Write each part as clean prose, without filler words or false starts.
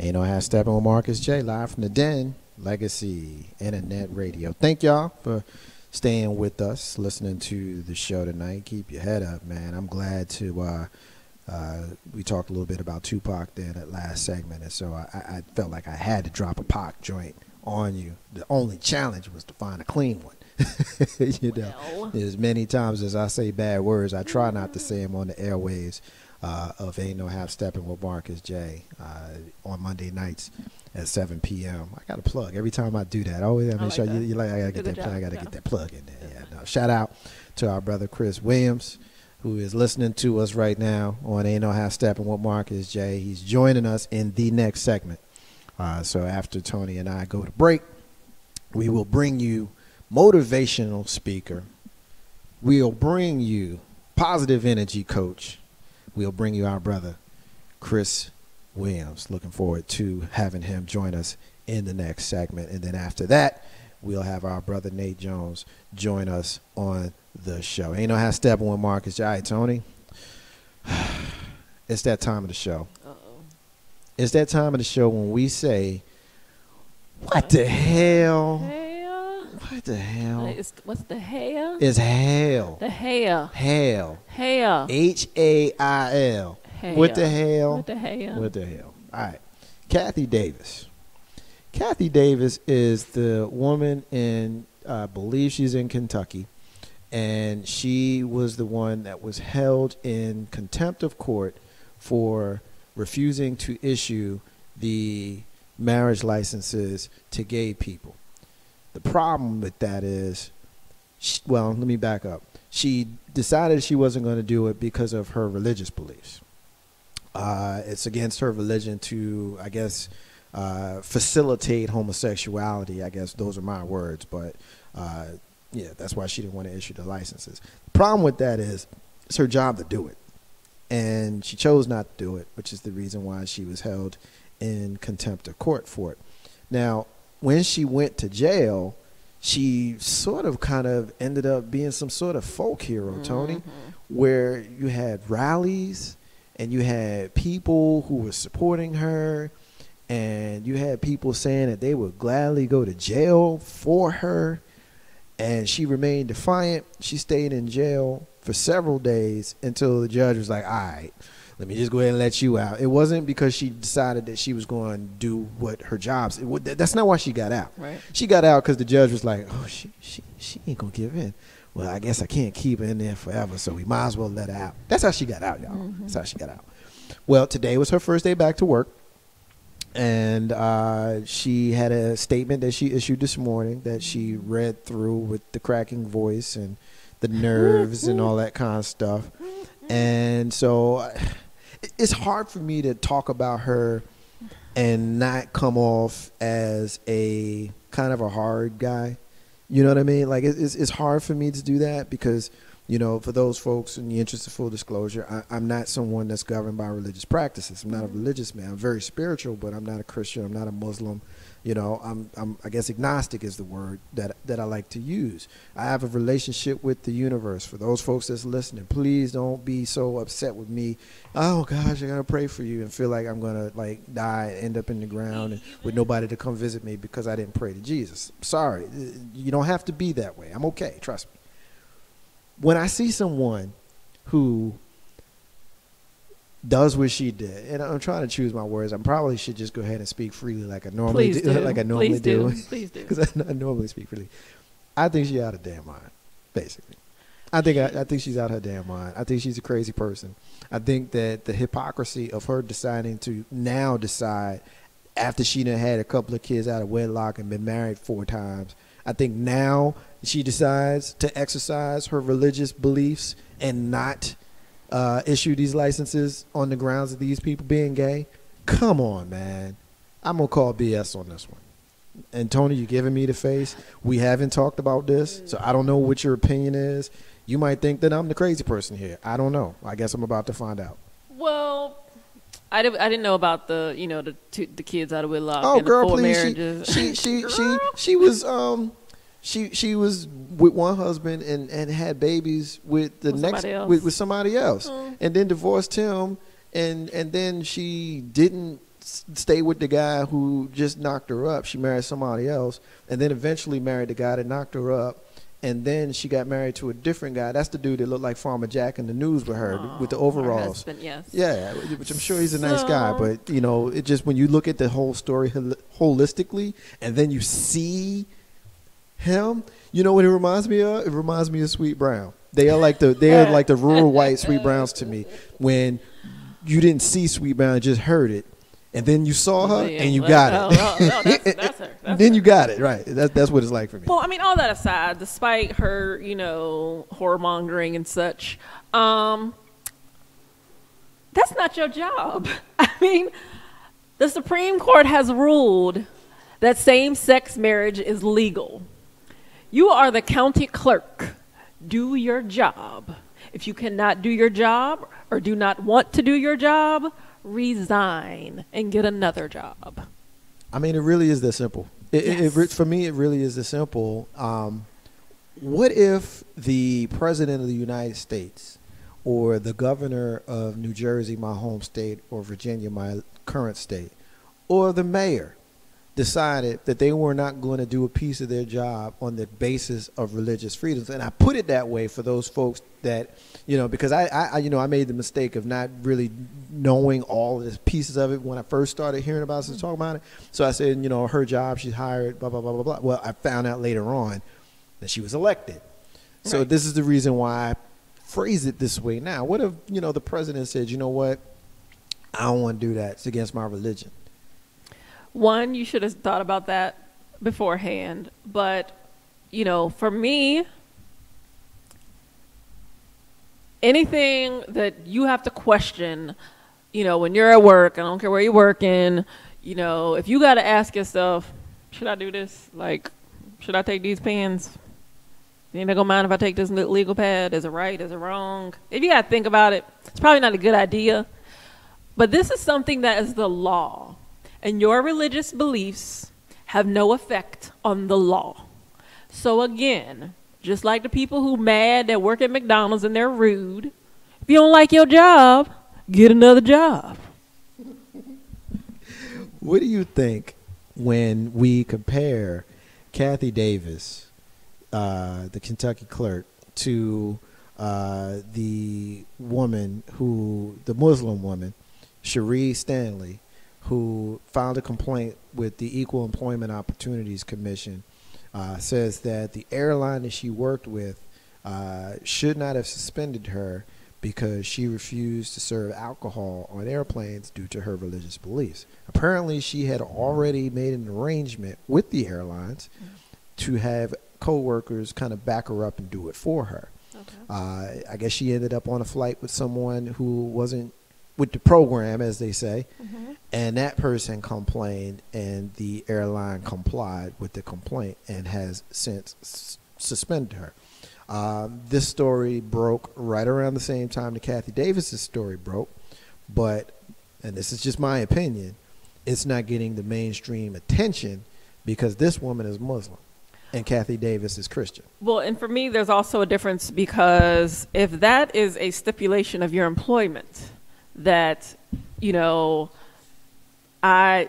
Ain't no half stepping with Marcus J. Live from the Den, Legacy Internet Radio. Thank y'all for staying with us, listening to the show tonight. Keep your head up, man. I'm glad to. We talked a little bit about Tupac there in that last segment, and so I felt like I had to drop a Pac joint on you. The only challenge was to find a clean one. You know, as many times as I say bad words, I try not to say them on the airwaves of Ain't No Half Stepping with Marcus J on Monday nights at 7 p.m. I got to plug every time I do that. I always make sure you like. I got to get that plug. I got to get that plug in there. Yeah. No, shout out to our brother Chris Williams, who is listening to us right now on Ain't No Half Stepping with Marcus J. He's joining us in the next segment. So after Tony and I go to break, we will bring you motivational speaker. We'll bring you positive energy coach. We'll bring you our brother, Chris Williams. Looking forward to having him join us in the next segment. And then after that, we'll have our brother Nate Jones join us on the show. Ain't no half stepping with Marcus. All right, Tony. It's that time of the show. Uh-oh. It's that time of the show when we say, what the hell? What the hell? What's the hell? It's hell. The hell. Hell. Hell. H-A-I-L. What the hell? What the hell? What the hell? All right. Kathy Davis. Kathy Davis is the woman in, I believe she's in Kentucky, and she was the one that was held in contempt of court for refusing to issue the marriage licenses to gay people. The problem with that is, well, let me back up. She decided she wasn't going to do it because of her religious beliefs. It's against her religion to, I guess, facilitate homosexuality. I guess those are my words, but yeah, that's why she didn't want to issue the licenses. The problem with that is it's her job to do it, and she chose not to do it, which is the reason why she was held in contempt of court for it. Now, when she went to jail, she sort of kind of ended up being some sort of folk hero, Tony, where you had rallies and you had people who were supporting her, and you had people saying that they would gladly go to jail for her, and she remained defiant. She stayed in jail for several days until the judge was like, all right, let me just go ahead and let you out. It wasn't because she decided that she was going to do what her job's. That's not why she got out. Right. She got out because the judge was like, oh, she ain't going to give in. Well, I guess I can't keep her in there forever, so we might as well let her out. That's how she got out, y'all. That's how she got out. Well, today was her first day back to work, and she had a statement that she issued this morning that she read through with the cracking voice and the nerves and all that kind of stuff. And so it's hard for me to talk about her and not come off as a kind of a hard guy. You know what I mean? Like, it's hard for me to do that because, you know, for those folks, in the interest of full disclosure, I'm not someone that's governed by religious practices. I'm not a religious man. I'm very spiritual, but I'm not a Christian. I'm not a Muslim. You know, I guess agnostic is the word that I like to use. I have a relationship with the universe. For those folks that's listening, please don't be so upset with me. Oh gosh, I gotta pray for you and feel like I'm gonna like die and end up in the ground and with nobody to come visit me because I didn't pray to Jesus. Sorry, you don't have to be that way. I'm okay. Trust me. When I see someone who does what she did, and I'm trying to choose my words. I probably should just go ahead and speak freely like I normally do. Like I normally do. Please do. Because I normally speak freely. I think she's out of damn mind, basically. I think she's out of her damn mind. I think she's a crazy person. I think that the hypocrisy of her deciding to now decide after she done had a couple of kids out of wedlock and been married 4 times, I think now she decides to exercise her religious beliefs and not issue these licenses on the grounds of these people being gay. Come on, man. I'm going to call BS on this one. And Tony, you're giving me the face. We haven't talked about this, so I don't know what your opinion is. You might think that I'm the crazy person here. I don't know. I guess I'm about to find out. Well, I didn't know about the kids out of wedlock. Oh, and girl, the 4 please. Marriages. She was She was with one husband and had babies with somebody else, and then divorced him, and then she didn't stay with the guy who just knocked her up. She married somebody else, and then eventually married the guy that knocked her up. And then she got married to a different guy. That's the dude that looked like Farmer Jack in the news with her, with the overalls. Her husband, yes. Yeah, which I'm sure he's a nice guy. But, you know, it just, when you look at the whole story holistically, and then you see him, you know what it reminds me of? It reminds me of Sweet Brown. They are like the rural white Sweet Browns to me. When you didn't see Sweet Brown, just heard it. And then you saw her, and you got it. That's her. Then you got it, right. That's what it's like for me. Well, I mean, all that aside, despite her, you know, whoremongering and such, that's not your job. I mean, the Supreme Court has ruled that same-sex marriage is legal. You are the county clerk. Do your job. If you cannot do your job or do not want to do your job, resign and get another job. I mean, it really is that simple. Yes. For me, it really is that simple. What if the president of the United States, or the governor of New Jersey, my home state, or Virginia, my current state, or the mayor decided that they were not going to do a piece of their job on the basis of religious freedoms? And I put it that way for those folks that, you know, because I made the mistake of not really knowing all of the pieces of it when I first started hearing about it, talking about it. So I said, you know, her job, she's hired, blah, blah, blah, blah, blah. Well, I found out later on that she was elected. So Right. This is the reason why I phrase it this way now. What if, you know, the president said, you know what, I don't want to do that. It's against my religion. One, you should have thought about that beforehand. But, you know, for me, anything that you have to question, you know, when you're at work, I don't care where you're working, you know, if you got to ask yourself, should I do this? Like, should I take these pens? You ain't gonna mind if I take this legal pad? Is it right? Is it wrong? If you got to think about it, it's probably not a good idea. But this is something that is the law. And your religious beliefs have no effect on the law. So again, just like the people who mad that work at McDonald's and they're rude, if you don't like your job, get another job. What do you think when we compare Kathy Davis, the Kentucky clerk, to the Muslim woman, Cherie Stanley, who filed a complaint with the Equal Employment Opportunities Commission, says that the airline that she worked with should not have suspended her because she refused to serve alcohol on airplanes due to her religious beliefs. Apparently, she had already made an arrangement with the airlines to have co-workers kind of back her up and do it for her. Okay. I guess she ended up on a flight with someone who wasn't with the program, as they say, and that person complained, and the airline complied with the complaint and has since suspended her. This story broke right around the same time that Kathy Davis's story broke, but, and this is just my opinion, it's not getting the mainstream attention because this woman is Muslim and Kathy Davis is Christian. Well, and for me, there's also a difference because if that is a stipulation of your employment, that, you know, I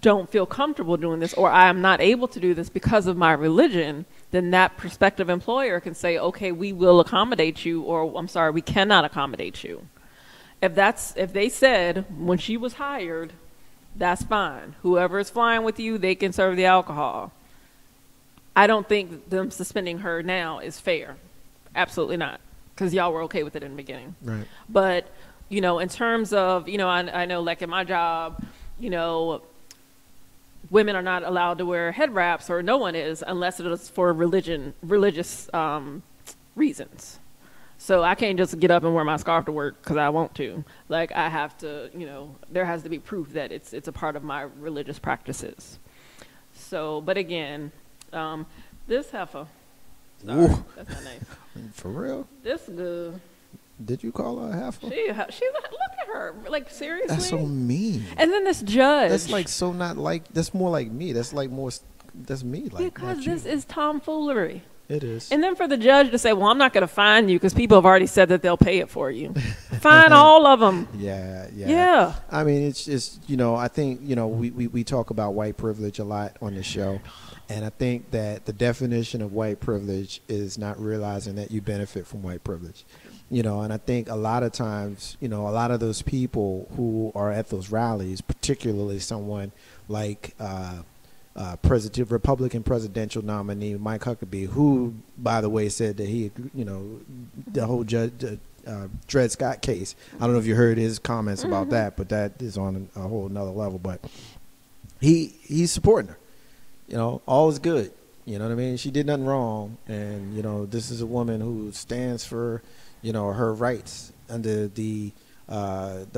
don't feel comfortable doing this or I am not able to do this because of my religion, then that prospective employer can say, okay, we will accommodate you, or I'm sorry, we cannot accommodate you. If they said when she was hired, that's fine. Whoever is flying with you, they can serve the alcohol. I don't think them suspending her now is fair. Absolutely not. Because y'all were okay with it in the beginning. Right. But, you know, in terms of, you know, I know like in my job, you know, women are not allowed to wear head wraps, or no one is, unless it is for religious reasons. So I can't just get up and wear my scarf to work because I want to. Like, I have to, you know, there has to be proof that it's a part of my religious practices. So, but again, this heifer, sorry, that's not nice. For real? This good. Did you call her a heifer? She's look at her, like, seriously. That's so mean. And then this judge. That's like so not like. That's more like me. That's like more. That's me. Like, because this is tomfoolery. It is. And then for the judge to say, well, I'm not going to fine you because people have already said that they'll pay it for you. Fine all of them. Yeah. I mean, it's just, I think, we talk about white privilege a lot on this show. And I think that the definition of white privilege is not realizing that you benefit from white privilege. And I think a lot of times, a lot of those people who are at those rallies, particularly someone like Republican presidential nominee Mike Huckabee, who, by the way, said that he, the whole Dred Scott case. I don't know if you heard his comments about that, but that is on a whole nother level. But he's supporting her. All is good. You know what I mean? She did nothing wrong, and this is a woman who stands for her rights under the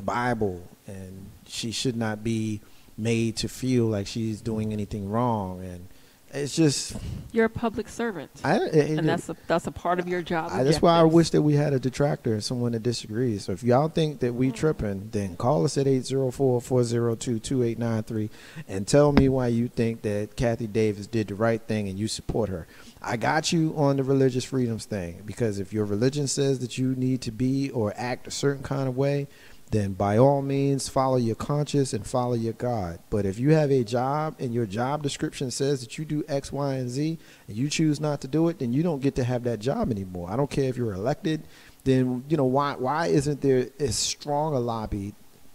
Bible, and she should not be made to feel like she's doing anything wrong. And it's just, you're a public servant, and that's a part of your job. That's why I wish that we had a detractor and someone that disagrees. So if y'all think that we tripping, then call us at 804-402-2893 and tell me why you think that Kathy Davis did the right thing and you support her. I got you on the religious freedoms thing, because if your religion says that you need to be or act a certain kind of way, then by all means follow your conscience and follow your God. But if you have a job and your job description says that you do X, Y, and Z, and you choose not to do it, then you don't get to have that job anymore. I don't care if you're elected. Then why isn't there as strong a lobby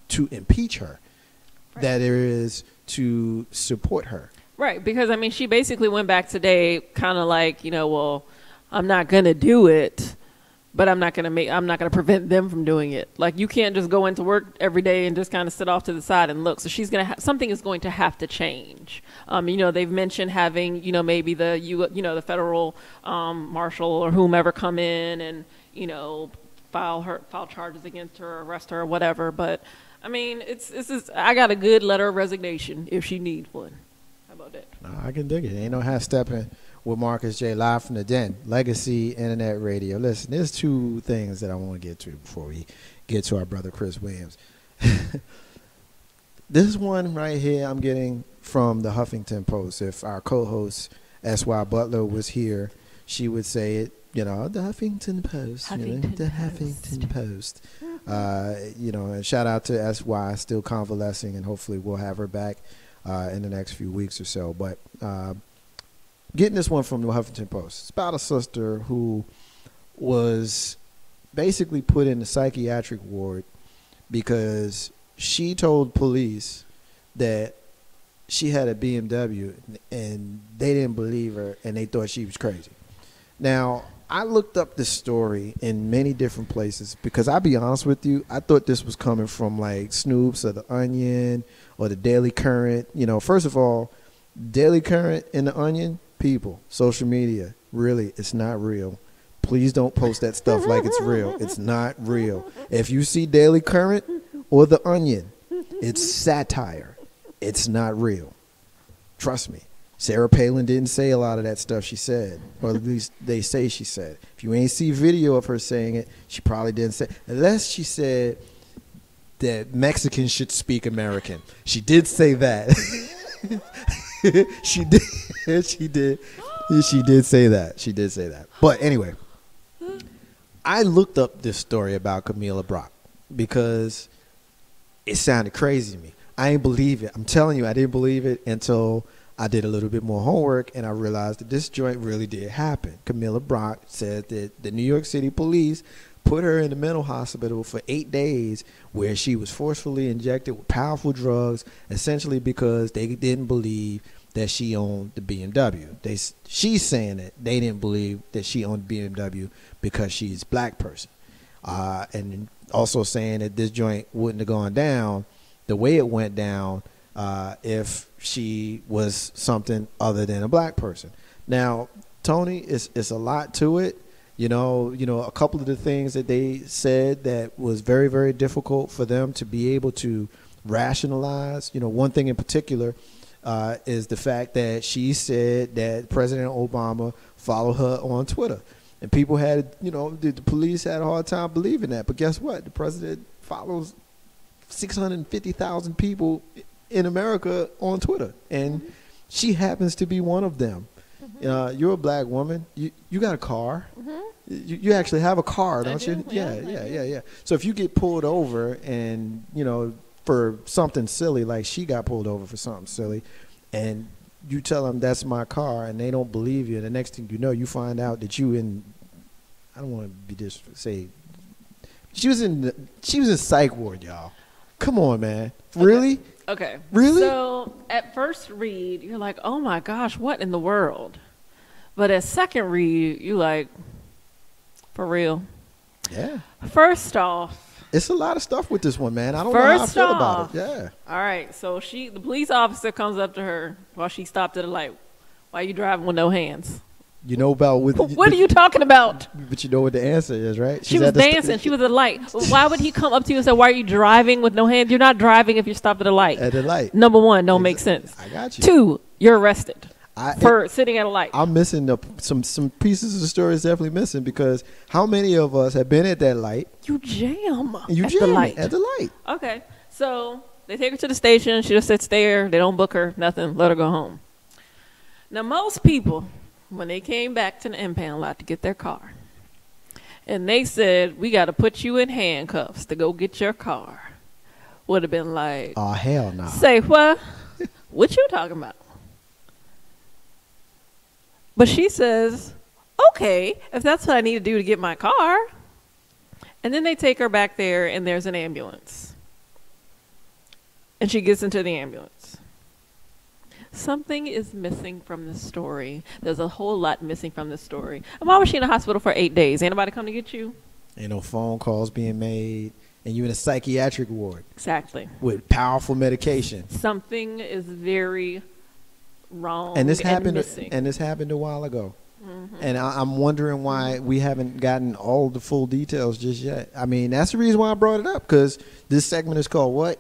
to impeach her that there is to support her? Right, because I mean, she basically went back today, kind of like, well, I'm not gonna do it, but I'm not gonna prevent them from doing it. Like, you can't just go into work every day and just kind of sit off to the side and look. So she's gonna something is going to have to change. They've mentioned having maybe the federal marshal or whomever come in and file charges against her, arrest her, or whatever. But I mean, I got a good letter of resignation if she needs one. How about that? No, I can dig it. Ain't no half stepping with Marcus J. live from the Den, Legacy Internet Radio. Listen, there's two things that I want to get to before we get to our brother Chris Williams. This one right here I'm getting from the Huffington Post. If our co-host S.Y. Butler was here, she would say it, the Huffington Post. The Huffington Post. And shout out to S.Y. still convalescing, and hopefully we'll have her back in the next few weeks or so. But getting this one from the Huffington Post. It's about a sister who was basically put in the psychiatric ward because she told police that she had a BMW and they didn't believe her and they thought she was crazy. Now, I looked up this story in many different places because I'll be honest with you, I thought this was coming from like Snoops or The Onion or the Daily Current. First of all, Daily Current and The Onion, people, social media, really, it's not real. Please don't post that stuff like it's real. It's not real. If you see Daily Current or The Onion, it's satire. It's not real. Trust me. Sarah Palin didn't say a lot of that stuff she said, or at least they say she said. If you ain't see video of her saying it, she probably didn't say, unless she said that Mexicans should speak American. She did say that. She did. She did say that. She did say that. But anyway, I looked up this story about Camila Brock because it sounded crazy to me. I didn't believe it. I'm telling you, I didn't believe it until I did a little bit more homework and I realized that this joint really did happen. Camila Brock said that the New York City police put her in the mental hospital for 8 days where she was forcefully injected with powerful drugs, essentially because they didn't believe that she owned the BMW. She's saying that they didn't believe that she owned the BMW because she's a black person. And also saying that this joint wouldn't have gone down the way it went down if she was something other than a black person. Now, Tony, it's a lot to it. A couple of the things that they said that was very, very difficult for them to be able to rationalize. One thing in particular is the fact that she said that President Obama followed her on Twitter. And people had, the police had a hard time believing that. But guess what? The president follows 650,000 people in America on Twitter. And she happens to be one of them. You're a black woman. You got a car. Mm-hmm. You actually have a car, don't you? Yeah, Yeah. So if you get pulled over and, for something silly, like she got pulled over for something silly, and you tell them that's my car and they don't believe you, and the next thing you know, you find out that I don't want to be say, she was in psych ward, y'all. Come on, man. Really? Okay. Really? So at first read, you're like, oh my gosh, what in the world? But at second read, you like, for real. Yeah. First off, it's a lot of stuff with this one, man. I don't know how I feel about it. Yeah. All right. So the police officer comes up to her while she stopped at a light. Why are you driving with no hands? You know about what are you talking about? But you know what the answer is, right? She was dancing. She was at a light. Why would he come up to you and say, why are you driving with no hands? You're not driving if you're stopped at a light. At a light. Number one, don't make sense. I got you. 2, you're arrested for sitting at a light. I'm missing some pieces of the story is definitely missing, because how many of us have been at that light? You jam at the light. At the light. Okay. So they take her to the station. She just sits there. They don't book her. Nothing. Let her go home. Now, most people, when they came back to the impound lot to get their car, and they said, we got to put you in handcuffs to go get your car, would have been like, oh, hell no. Say what? What you talking about? But she says, okay, if that's what I need to do to get my car. And then they take her back there, and there's an ambulance. And she gets into the ambulance. Something is missing from this story. There's a whole lot missing from this story. And why was she in the hospital for 8 days? Ain't nobody come to get you? Ain't no phone calls being made. And you in a psychiatric ward. Exactly. With powerful medication. Something is very wrong and happened. Missing. And this happened a while ago. Mm-hmm. And I'm wondering why we haven't gotten all the full details just yet. I mean, that's the reason why I brought it up, because this segment is called what?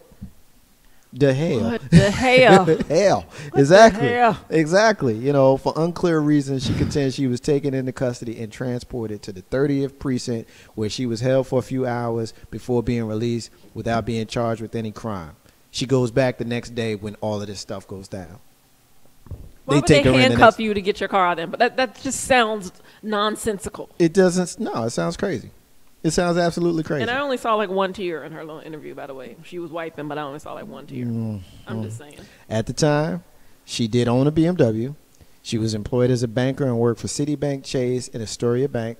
The hell. What the hell? Hell. What exactly. The hell? Exactly. For unclear reasons, she contends she was taken into custody and transported to the 30th precinct, where she was held for a few hours before being released without being charged with any crime. She goes back the next day when all of this stuff goes down. Why would they handcuff you to get your car out of? But that just sounds nonsensical. It doesn't. No, it sounds crazy. It sounds absolutely crazy. And I only saw like one tear in her little interview, by the way. She was wiping, but I only saw like one tear. I'm just saying. At the time, she did own a BMW. She was employed as a banker and worked for Citibank, Chase, and Astoria Bank.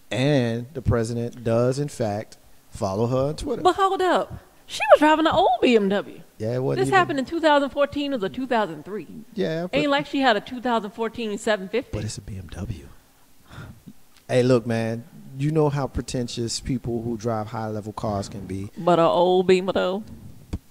And the president does, in fact, follow her on Twitter. But hold up. She was driving an old BMW. Yeah, it wasn't. This happened in 2014 or 2003. Yeah. Ain't like she had a 2014 750. But it's a BMW. Hey, look, man. You know how pretentious people who drive high-level cars can be. But an old Beamer, though?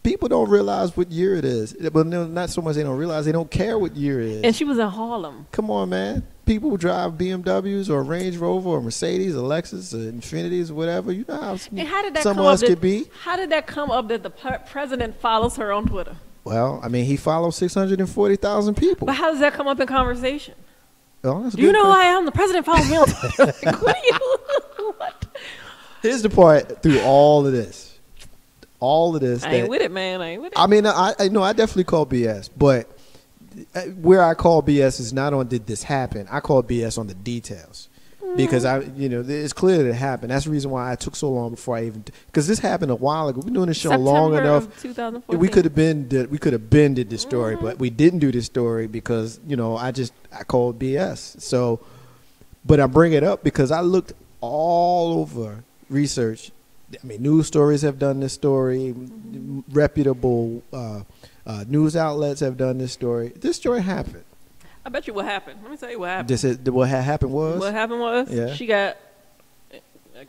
People don't realize what year it is. But no, not so much they don't realize. They don't care what year it is. And she was in Harlem. Come on, man. People who drive BMWs or Range Rover or Mercedes or Lexus or Infinities or whatever, you know how some of us could be. How did that come up that the president follows her on Twitter? Well, I mean, he follows 640,000 people. But how does that come up in conversation? Oh, do you know who I am? The president follows me on Twitter. Like, what are you? What? Here's the part through all of this. All of this. I ain't with it, man. I ain't with it. I mean, I know I definitely call BS, but where I call BS is not on did this happen. I call BS on the details. Because it's clear that it happened. That's the reason why I took so long before I even, because this happened a while ago. We've been doing this show long enough. Of 2014. We could have been did this story, but we didn't do this story because I called BS. So, but I bring it up because I looked all over research. I mean, news stories have done this story. Reputable news outlets have done this story. This story happened. I bet you what happened. Let me tell you what happened. What happened was? What happened was she got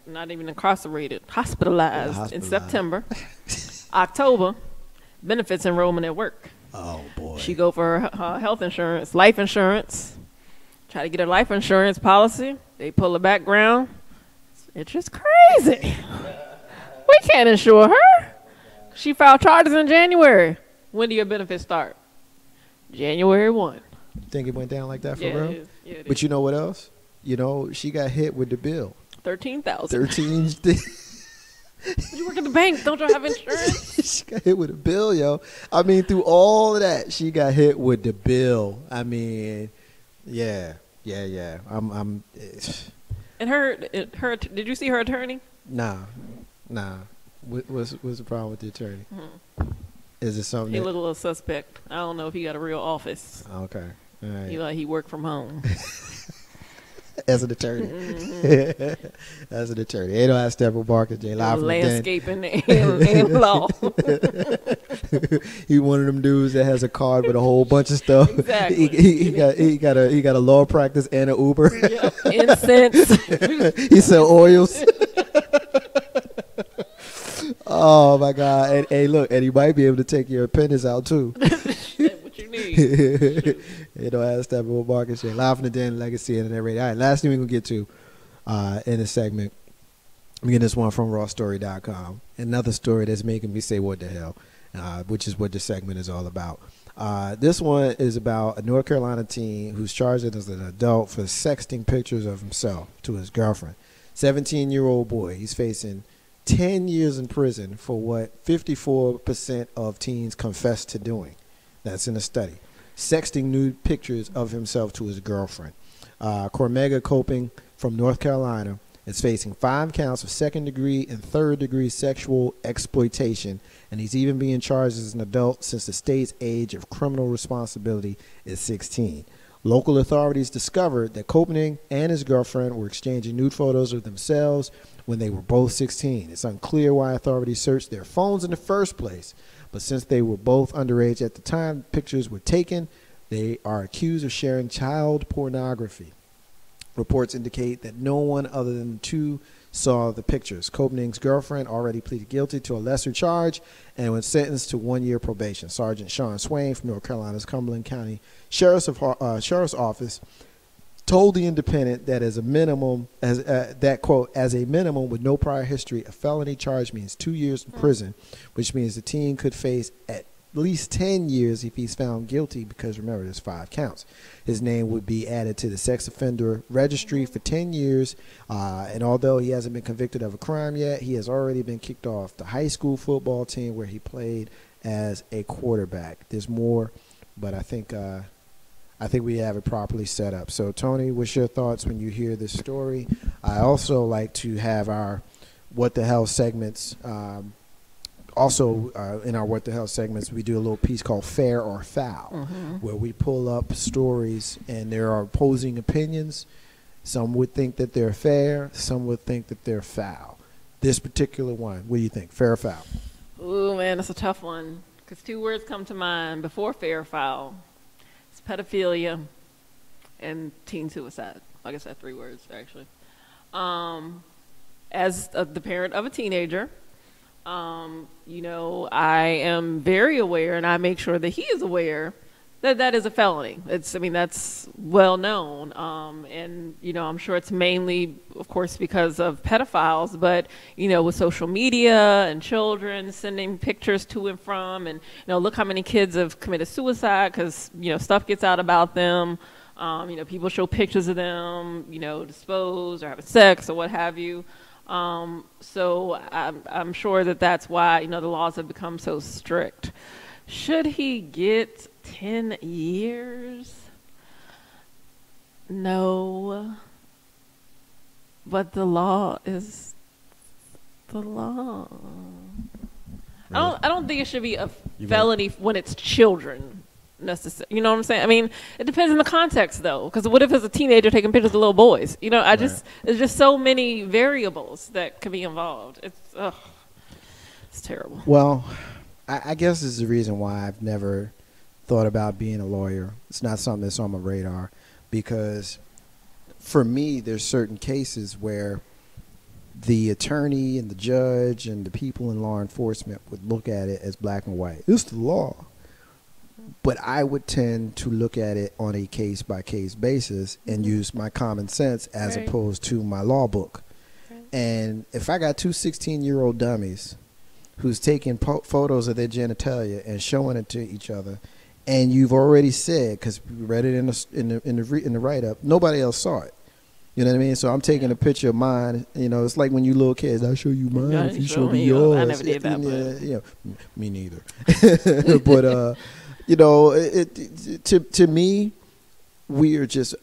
not even incarcerated, hospitalized in September. October, benefits enrollment at work. Oh, boy. She go for her health insurance, life insurance. Try to get her life insurance policy. They pull her background. It's just crazy. We can't insure her. She filed charges in January. When do your benefits start? January 1. You think it went down like that for real? It is. Yeah, it but is. You know what else? She got hit with the bill. $13,000. 13. You work at the bank. Don't you have insurance? She got hit with a bill, yo. I mean, through all of that, she got hit with the bill. I mean, Yeah, yeah. I'm. And her, did you see her attorney? Nah. What's the problem with the attorney? Mm-hmm. Is it something? He looked a little suspect. I don't know if he got a real office. Okay. All right. He worked from home. As an attorney. Mm-hmm. As an attorney. Ain't no ass step with Barker J. Live from the den. Landscaping and law. He one of them dudes that has a card with a whole bunch of stuff. Exactly. He got a law practice and an Uber. Yep. Incense. He sell oils. Oh my God! And hey, look, and he might be able to take your appendix out too. What you need? You know, ask that with Market Share. Live from the Den, Legacy, and that radio. All right, last thing we're gonna get to in this segment. I'm getting this one from rawstory.com. Another story that's making me say what the hell, which is what this segment is all about. This one is about a North Carolina teen who's charged as an adult for sexting pictures of himself to his girlfriend. 17-year-old boy. He's facing 10 years in prison for what 54% of teens confess to doing. That's in a study. Sexting nude pictures of himself to his girlfriend. Cormega Coping from North Carolina is facing 5 counts of second-degree and third-degree sexual exploitation, and he's even being charged as an adult since the state's age of criminal responsibility is 16. Local authorities discovered that Copening and his girlfriend were exchanging nude photos of themselves when they were both 16. It's unclear why authorities searched their phones in the first place, but since they were both underage at the time pictures were taken, they are accused of sharing child pornography. Reports indicate that no one other than the two saw the pictures. Copening's girlfriend already pleaded guilty to a lesser charge and was sentenced to 1 year probation. Sergeant Sean Swain from North Carolina's Cumberland County Sheriff's Office told the Independent that as a minimum, quote, as a minimum with no prior history, a felony charge means 2 years in prison, which means the teen could face at least 10 years if he's found guilty, because remember, there's 5 counts. His name would be added to the sex offender registry for 10 years, and although he hasn't been convicted of a crime yet, he has already been kicked off the high school football team where he played as a quarterback. There's more, but I think we have it properly set up. So, Tony, what's your thoughts when you hear this story? I also like to have our What the Hell segments. In our What the Hell segments, we do a little piece called Fair or Foul, where we pull up stories and there are opposing opinions. Some would think that they're fair. Some would think that they're foul. This particular one, what do you think? Fair or foul? Ooh, man, that's a tough one, because 2 words come to mind before fair or foul. It's pedophilia and teen suicide. I guess that's 3 words, actually. As the parent of a teenager, I am very aware, and I make sure that he is aware that that is a felony. That's well known. And I'm sure it's mainly, of course, because of pedophiles, but, with social media and children sending pictures to and from, and, look how many kids have committed suicide because, stuff gets out about them. People show pictures of them, disposed or having sex or what have you. So I'm sure that that's why, the laws have become so strict. Should he get 10 years? No. But the law is the law. Really? I don't think it should be a felony when it's children. You know what I'm saying? It depends on the context, though, because what if it's a teenager taking pictures of little boys? There's just so many variables that could be involved. It's terrible. Well, I guess this is the reason why I've never thought about being a lawyer. It's not something that's on my radar, because for me, there's certain cases where the attorney and the judge and the people in law enforcement would look at it as black and white. It's the law. But I would tend to look at it on a case-by-case basis and use my common sense as opposed to my law book. And if I got 2 16-year-old dummies who's taking photos of their genitalia and showing it to each other, and you've already said, because we read it in the write-up, nobody else saw it. You know what I mean? So I'm taking a picture of mine. It's like when you little kids, I'll show you mine if you show me yours. I never did that. Me neither. But to me, we are just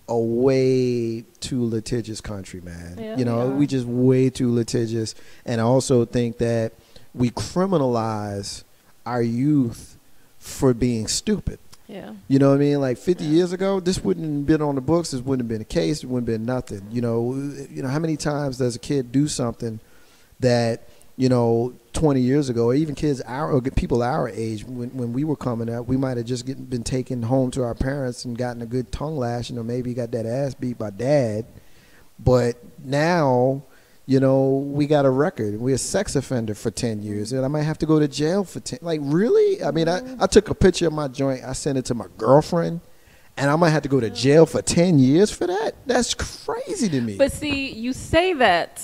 a way too litigious country, man. Yeah, you know, we just way too litigious. And I also think that we criminalize our youth for being stupid. Yeah. You know what I mean? Like 50 years ago, this wouldn't have been on the books. This wouldn't have been a case. It wouldn't have been nothing. You know, how many times does a kid do something that, 20 years ago, or even kids or people our age, when we were coming up, we might have just been taken home to our parents and gotten a good tongue lashing, or maybe got that ass beat by dad. But now, we got a record. We're a sex offender for 10 years, and I might have to go to jail for 10. Like, really? I mean, I took a picture of my joint. I sent it to my girlfriend, and I might have to go to jail for 10 years for that? That's crazy to me. But see, you say that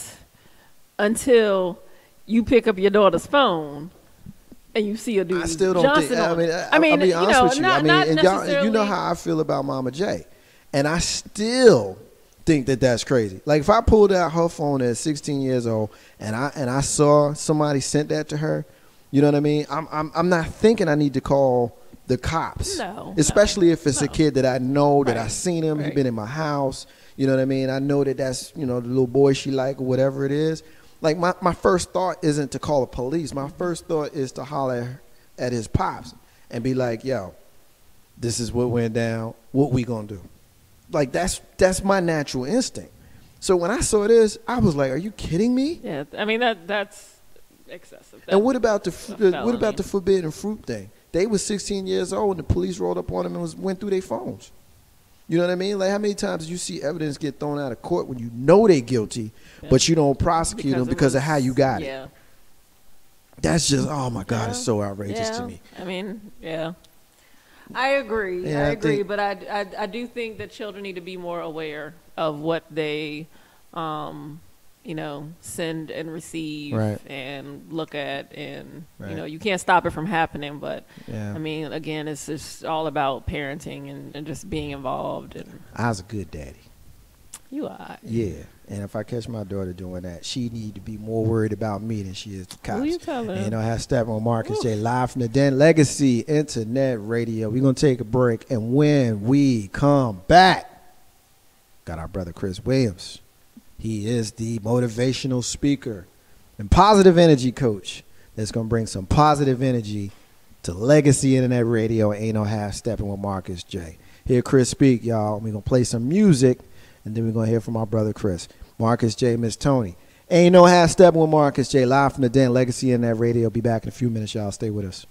until you pick up your daughter's phone and you see a dude. I still don't Johnson think. on it. I'll be honest with you. Not, not and y'all, you know how I feel about Mama J, and I still think that that's crazy. Like, if I pulled out her phone at 16 years old and I saw somebody sent that to her, you know what I mean? I'm not thinking I need to call the cops. No. Especially if it's a kid that I know, that Right. I seen him. Right. He's been in my house. You know what I mean? I know that that's the little boy she like or whatever it is. Like, my first thought isn't to call the police. My first thought is to holler at his pops and be like, yo, this is what went down. What we gonna do? Like, that's my natural instinct. So when I saw this, I was like, are you kidding me? Yeah, I mean, that's excessive. And what about the felony. forbidden fruit thing? They was 16 years old and the police rolled up on them and went through their phones. You know what I mean? Like, how many times do you see evidence get thrown out of court when you know they're guilty, but you don't prosecute them because of how you got it? That's just, oh my God, it's so outrageous to me. I mean, I agree. Yeah, I I agree, think- but I do think that children need to be more aware of what they, send and receive Right. and look at, and Right. you can't stop it from happening. But Yeah. I mean, again, it's just all about parenting and just being involved. And I was a good daddy. you are. Yeah. And if I catch my daughter doing that, she need to be more worried about me than she is the cops. Who you telling? And have Steppin with Marcus J. Live from the Den Legacy Internet Radio. We're going to take a break. And when we come back, got our brother Chris Williams. He is the motivational speaker and positive energy coach that's going to bring some positive energy to Legacy Internet Radio. Ain't no half stepping with Marcus J. Hear Chris speak, y'all. We're going to play some music, and then we're going to hear from our brother Chris. Marcus J, Miss Tony. Ain't no half stepping with Marcus J. Live from the Den Legacy Internet Radio. Be back in a few minutes, y'all. Stay with us.